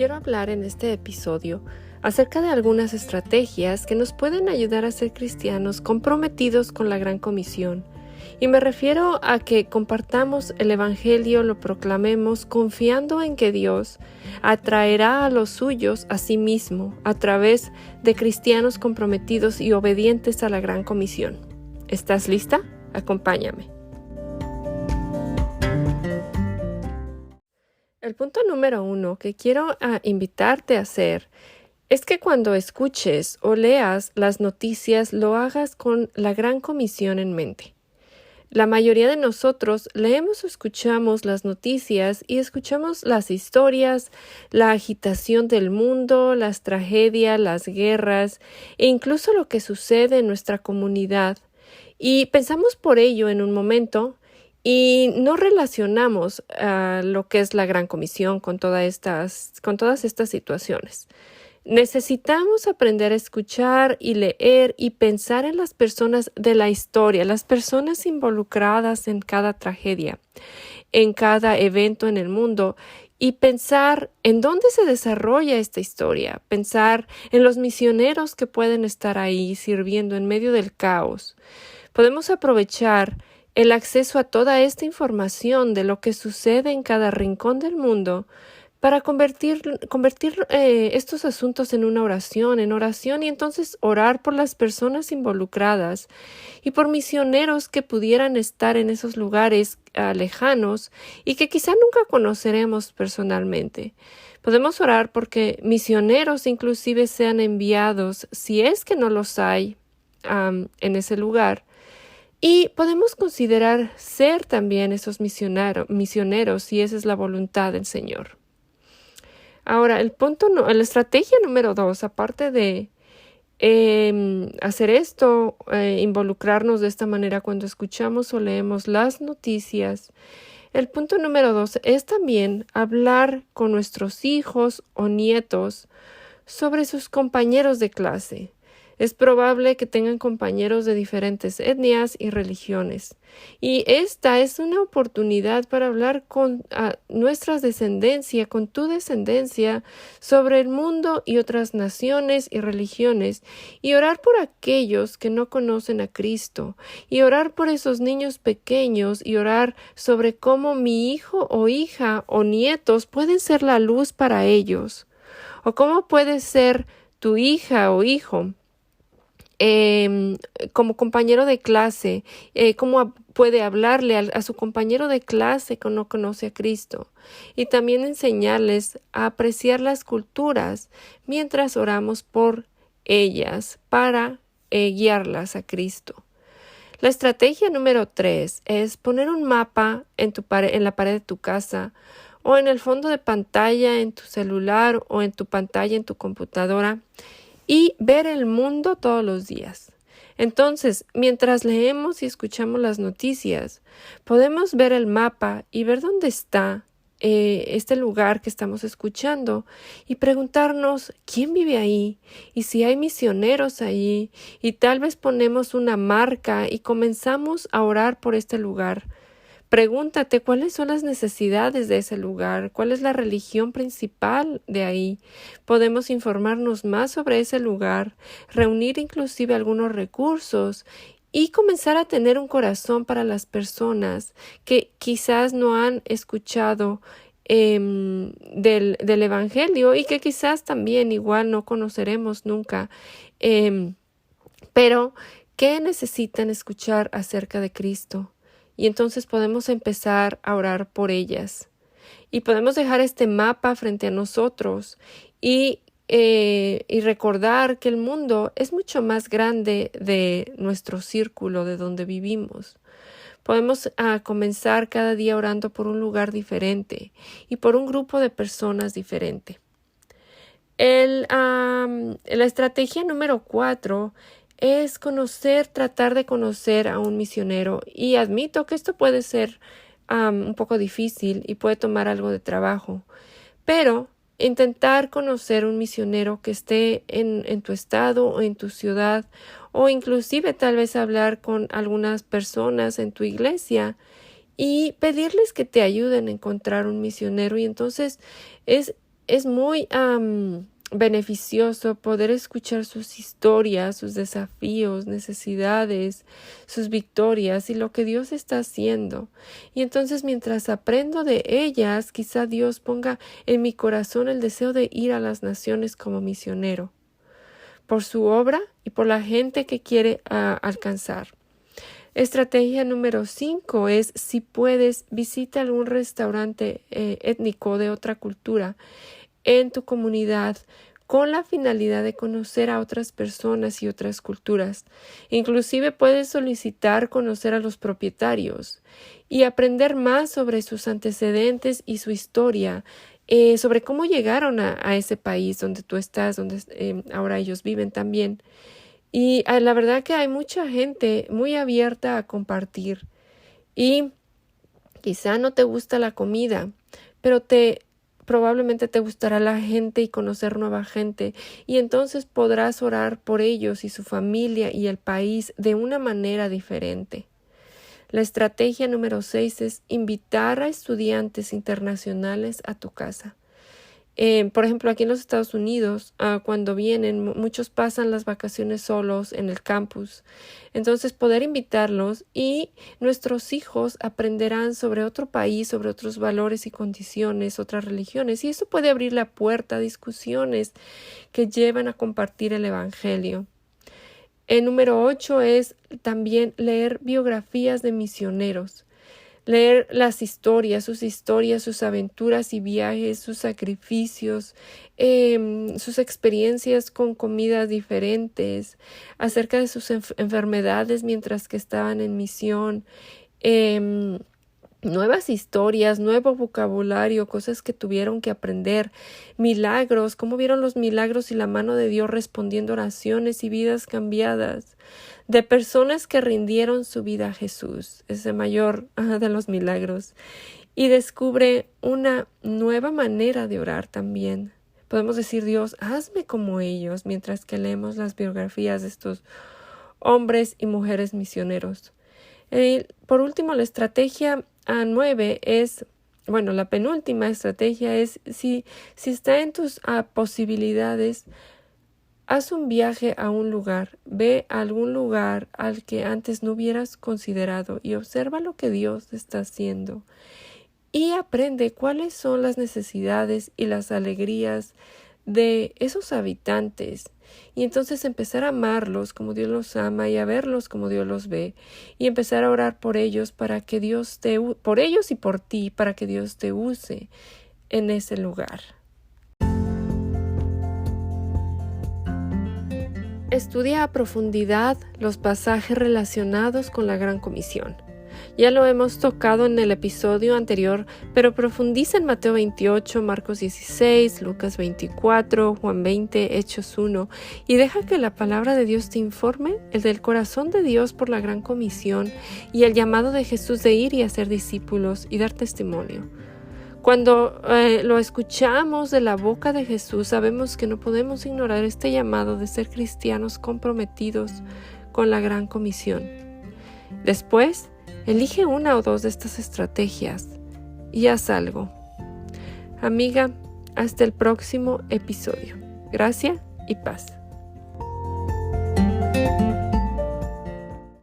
quiero hablar en este episodio acerca de algunas estrategias que nos pueden ayudar a ser cristianos comprometidos con la Gran Comisión. Y me refiero a que compartamos el Evangelio, lo proclamemos confiando en que Dios atraerá a los suyos a sí mismo a través de cristianos comprometidos y obedientes a la Gran Comisión. ¿Estás lista? Acompáñame. El punto número 1 que quiero invitarte a hacer es que cuando escuches o leas las noticias lo hagas con la Gran Comisión en mente. La mayoría de nosotros leemos o escuchamos las noticias y escuchamos las historias, la agitación del mundo, las tragedias, las guerras e incluso lo que sucede en nuestra comunidad. Y pensamos por ello en un momento y no relacionamos lo que es la Gran Comisión con todas estas situaciones. Necesitamos aprender a escuchar y leer y pensar en las personas de la historia, las personas involucradas en cada tragedia, en cada evento en el mundo, y pensar en dónde se desarrolla esta historia, pensar en los misioneros que pueden estar ahí sirviendo en medio del caos. Podemos aprovechar el acceso a toda esta información de lo que sucede en cada rincón del mundo para convertir estos asuntos en oración y entonces orar por las personas involucradas y por misioneros que pudieran estar en esos lugares lejanos y que quizá nunca conoceremos personalmente. Podemos orar porque misioneros inclusive sean enviados, si es que no los hay en ese lugar. Y podemos considerar ser también esos misioneros si esa es la voluntad del Señor. Ahora, la estrategia número 2, aparte de hacer esto, involucrarnos de esta manera cuando escuchamos o leemos las noticias, el punto número 2 es también hablar con nuestros hijos o nietos sobre sus compañeros de clase. Es probable que tengan compañeros de diferentes etnias y religiones. Y esta es una oportunidad para hablar con nuestra descendencia, con tu descendencia, sobre el mundo y otras naciones y religiones, y orar por aquellos que no conocen a Cristo, y orar por esos niños pequeños, y orar sobre cómo mi hijo o hija o nietos pueden ser la luz para ellos, o cómo puede ser tu hija o hijo como compañero de clase, cómo puede hablarle a su compañero de clase que no conoce a Cristo, y también enseñarles a apreciar las culturas mientras oramos por ellas para guiarlas a Cristo. La estrategia número 3 es poner un mapa en la pared de tu casa o en el fondo de pantalla en tu celular o en tu pantalla en tu computadora y ver el mundo todos los días. Entonces, mientras leemos y escuchamos las noticias, podemos ver el mapa y ver dónde está este lugar que estamos escuchando y preguntarnos quién vive ahí y si hay misioneros ahí, y tal vez ponemos una marca y comenzamos a orar por este lugar. Pregúntate cuáles son las necesidades de ese lugar, cuál es la religión principal de ahí. Podemos informarnos más sobre ese lugar, reunir inclusive algunos recursos y comenzar a tener un corazón para las personas que quizás no han escuchado del Evangelio y que quizás también igual no conoceremos nunca, pero que necesitan escuchar acerca de Cristo. Y entonces podemos empezar a orar por ellas. Y podemos dejar este mapa frente a nosotros y recordar que el mundo es mucho más grande de nuestro círculo, de donde vivimos. Podemos comenzar cada día orando por un lugar diferente y por un grupo de personas diferente. La estrategia número 4 es tratar de conocer a un misionero, y admito que esto puede ser un poco difícil y puede tomar algo de trabajo, pero intentar conocer un misionero que esté en tu estado o en tu ciudad, o inclusive tal vez hablar con algunas personas en tu iglesia y pedirles que te ayuden a encontrar un misionero, y entonces es es muy beneficioso poder escuchar sus historias, sus desafíos, necesidades, sus victorias y lo que Dios está haciendo. Y entonces mientras aprendo de ellas, quizá Dios ponga en mi corazón el deseo de ir a las naciones como misionero, por su obra y por la gente que quiere alcanzar. Estrategia número 5 es, si puedes, visita algún restaurante étnico de otra cultura en tu comunidad con la finalidad de conocer a otras personas y otras culturas. Inclusive puedes solicitar conocer a los propietarios y aprender más sobre sus antecedentes y su historia, sobre cómo llegaron a ese país donde tú estás, donde ahora ellos viven también. Y la verdad que hay mucha gente muy abierta a compartir. Y quizá no te gusta la comida, pero probablemente te gustará la gente y conocer nueva gente. Y entonces podrás orar por ellos y su familia y el país de una manera diferente. La estrategia número 6 es invitar a estudiantes internacionales a tu casa. Por ejemplo, aquí en los Estados Unidos, cuando vienen, muchos pasan las vacaciones solos en el campus. Entonces, poder invitarlos y nuestros hijos aprenderán sobre otro país, sobre otros valores y condiciones, otras religiones. Y eso puede abrir la puerta a discusiones que llevan a compartir el Evangelio. El número 8 es también leer biografías de misioneros. Leer sus historias, sus aventuras y viajes, sus sacrificios, sus experiencias con comidas diferentes, acerca de sus enfermedades mientras que estaban en misión, nuevas historias, nuevo vocabulario, cosas que tuvieron que aprender, milagros, cómo vieron los milagros y la mano de Dios respondiendo oraciones y vidas cambiadas, de personas que rindieron su vida a Jesús, ese mayor de los milagros, y descubre una nueva manera de orar también. Podemos decir, Dios, hazme como ellos, mientras que leemos las biografías de estos hombres y mujeres misioneros. Por último, la estrategia 9 es, la penúltima estrategia es, si está en tus posibilidades, haz un viaje a un lugar, ve a algún lugar al que antes no hubieras considerado y observa lo que Dios está haciendo y aprende cuáles son las necesidades y las alegrías de esos habitantes y entonces empezar a amarlos como Dios los ama y a verlos como Dios los ve y empezar a orar por ellos para que Dios por ellos y por ti, para que Dios te use en ese lugar. Estudia a profundidad los pasajes relacionados con la Gran Comisión. Ya lo hemos tocado en el episodio anterior, pero profundiza en Mateo 28, Marcos 16, Lucas 24, Juan 20, Hechos 1 y deja que la palabra de Dios te informe el del corazón de Dios por la Gran Comisión y el llamado de Jesús de ir y hacer discípulos y dar testimonio. Cuando lo escuchamos de la boca de Jesús, sabemos que no podemos ignorar este llamado de ser cristianos comprometidos con la Gran Comisión. Después, elige una o dos de estas estrategias y haz algo. Amiga, hasta el próximo episodio. Gracia y paz.